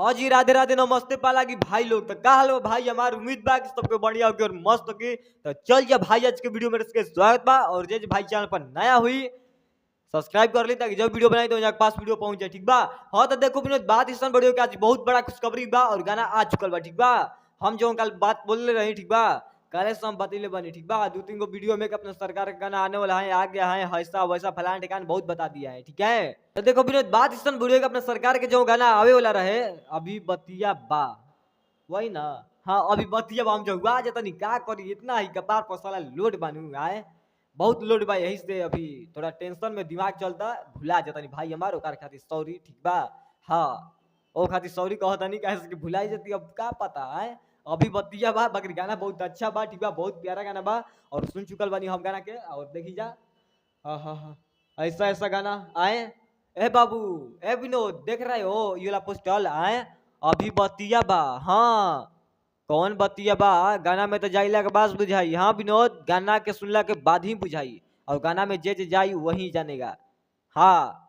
हाँ जी, राधे राधे नमस्ते पाला की भाई लोग। तो का हाल बा भाई हमार, उम्मीद बा कि सबके बढ़िया होगी और मस्त होगी। तो चल जा भाई, आज के वीडियो में इसके स्वागत बा। और जे भाई चैनल पर नया हुई सब्सक्राइब कर ली ताकि जब वीडियो बनाई तो यहाँ के पास वीडियो पहुंच जाए, ठीक बा। हाँ तो देखो विनोद, बात इस बढ़िया कि आज बहुत बड़ा खुशखबरी बा और गाना आ चुकल बा, ठीक बा। हम जो कल बात बोल रहे, ठीक बा, कल से हम बतैले बनी, ठीक बा। दो तीन गो वीडियो में अपने सरकार का गाना आने वाला है, आ गया है, ऐसा वैसा फलान ठिकान बहुत बता दिया है, ठीक है। तो देखो विनोद, बात इस बढ़िया कि अपने सरकार के जो गाना आवे वाला रहे, अभी बतिया बा, वही ना। हाँ अभी बतिया बा, हम जो हुआ जाता नहीं का करी, इतना ही कपार पर साला लोड बनू आए, बहुत लोड बा, यही से अभी थोड़ा टेंशन में दिमाग चलता, भुला जाता नहीं भाई हमार, ओकर खातिर सॉरी, ठीक बा। हाँ ओ खातिर सॉरी कहता नहीं, कैसे कि भुलाई जाती, अब का पता है। अभी बतिया बा, बाकी गाना बहुत अच्छा बा, ठीक बा, बहुत प्यारा गाना बा। और सुन चुकल बानी हम गाना के, और देखी जा। हाँ हाँ हाँ, ऐसा ऐसा गाना आए। ए बाबू, ए विनोद, देख रहे हो ये वाला पोस्टर आए, अभी बतिया बा। हाँ कौन बतिया बा, गाना में तो जाइला के बाद बुझाई। हाँ विनोद, गाना के सुनला के बाद ही बुझाई, और गाना में जे जाई वही जानेगा। हाँ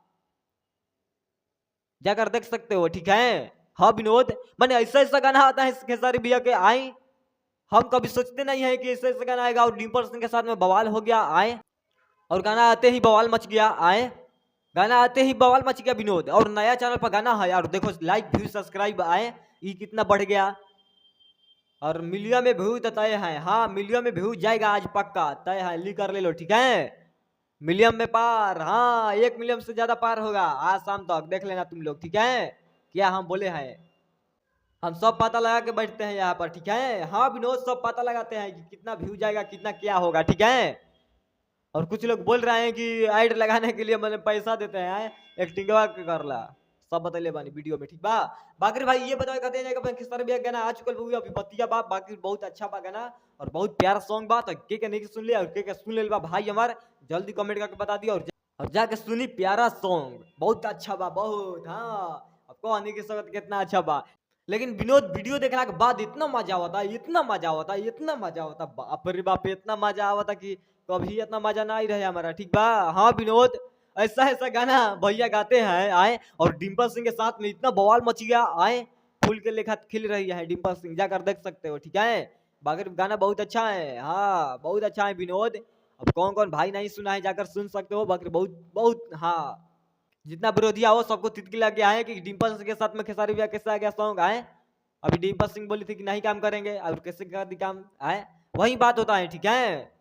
जाकर देख सकते हो, ठीक है। हाँ विनोद, मैंने ऐसा ऐसा गाना आता है खेसारी भैया के आई, हम कभी सोचते नहीं है कि ऐसा ऐसा गाना आएगा, और डिम्पल सिंह के साथ में बवाल हो गया आए, और गाना आते ही बवाल मच गया आए, गाना आते ही बवाल मच गया विनोद। और नया चैनल पर गाना है यार, देखो लाइक व्यू सब्सक्राइब आए, ये कितना बढ़ गया, और मिलियन में व्यू तो तय है। हाँ मिलियन में व्यू जाएगा आज पक्का, तय है, ली कर ले लो, ठीक है। मिलियन में पार, हाँ 1 मिलियन से ज्यादा पार होगा आज शाम तक, देख लेना तुम लोग, ठीक है। क्या हम बोले हैं, हम सब पता लगा के बैठते हैं यहाँ पर, ठीक है। हाँ विनोद, सब पता लगाते हैं कि कितना व्यू जाएगा, कितना क्या होगा, ठीक है। और कुछ लोग बोल रहे हैं कि ऐड लगाने के लिए मैंने पैसा देते हैं, एक्टिंग कर ला, सब बतले बानी वीडियो में, ठीक बा। बाकी भाई ये बताओ, कहते हैं कि किस तरह भी गाना आ चुकल हुई अभी बतिया बा, बाकी बहुत अच्छा बा गाना, और बहुत प्यारा सॉन्ग बा। तो के नहीं सुन लिया और के सुन ले बा भाई हमार, जल्दी कमेंट करके बता दिया, और जाके सुनी प्यारा सॉन्ग, बहुत अच्छा बा बहुत। हाँ अब कहने की जरूरत कितना अच्छा बा। लेकिन विनोद, वीडियो देखने के बाद इतना मजा आवता, इतना मजा आवता, इतना मजा आवता, बाप रे बाप, इतना मजा आवता कि कभी इतना मजा ना ही रहे हमारा, ठीक बा। हाँ विनोद, ऐसा ऐसा गाना भैया गाते हैं आए, और डिम्पल सिंह के साथ में इतना बवाल मच गया आए, फूल के लेखा खिल रही है डिम्पल सिंह, जाकर देख सकते हो, ठीक है। बाकी गाना बहुत अच्छा है, हाँ बहुत अच्छा है विनोद। अब कौन कौन भाई नहीं सुना है, जाकर सुन सकते हो, बाकी बहुत बहुत। हाँ जितना विरोधिया हो सबको तितकी लग गया है कि डिम्पल सिंह के साथ में खेसारी भैया कैसा आ गया सॉन्ग आए। अभी डिम्पल सिंह बोली थी कि नहीं काम करेंगे, और कैसे कर दी काम आए, वही बात होता है, ठीक है।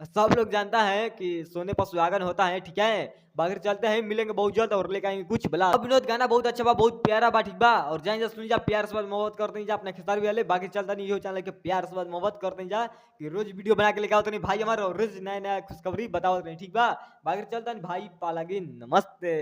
सब लोग जानता है कि सोने पर सुहागन होता है, ठीक है। बाकी चलते हैं, मिलेंगे बहुत जल्द और लेकर आएंगे कुछ भला। अब विनोद गाना बहुत अच्छा बा, बहुत प्यारा बा, ठीक बा। और जाए जा सुन जा, प्यार से बात मोहब्बत करते हैं जा अपने खेसारी वाले। बाकी चलता नहीं, यो चैनल के प्यार से बात मोहब्बत करते हैं जा, कि रोज वीडियो बना के लेके आओ तो नहीं भाई हमारे, और रोज नया नया खुशखबरी बताओ तो नहीं, ठीक बा। बाकी चलता नहीं भाई, पालागी नमस्ते।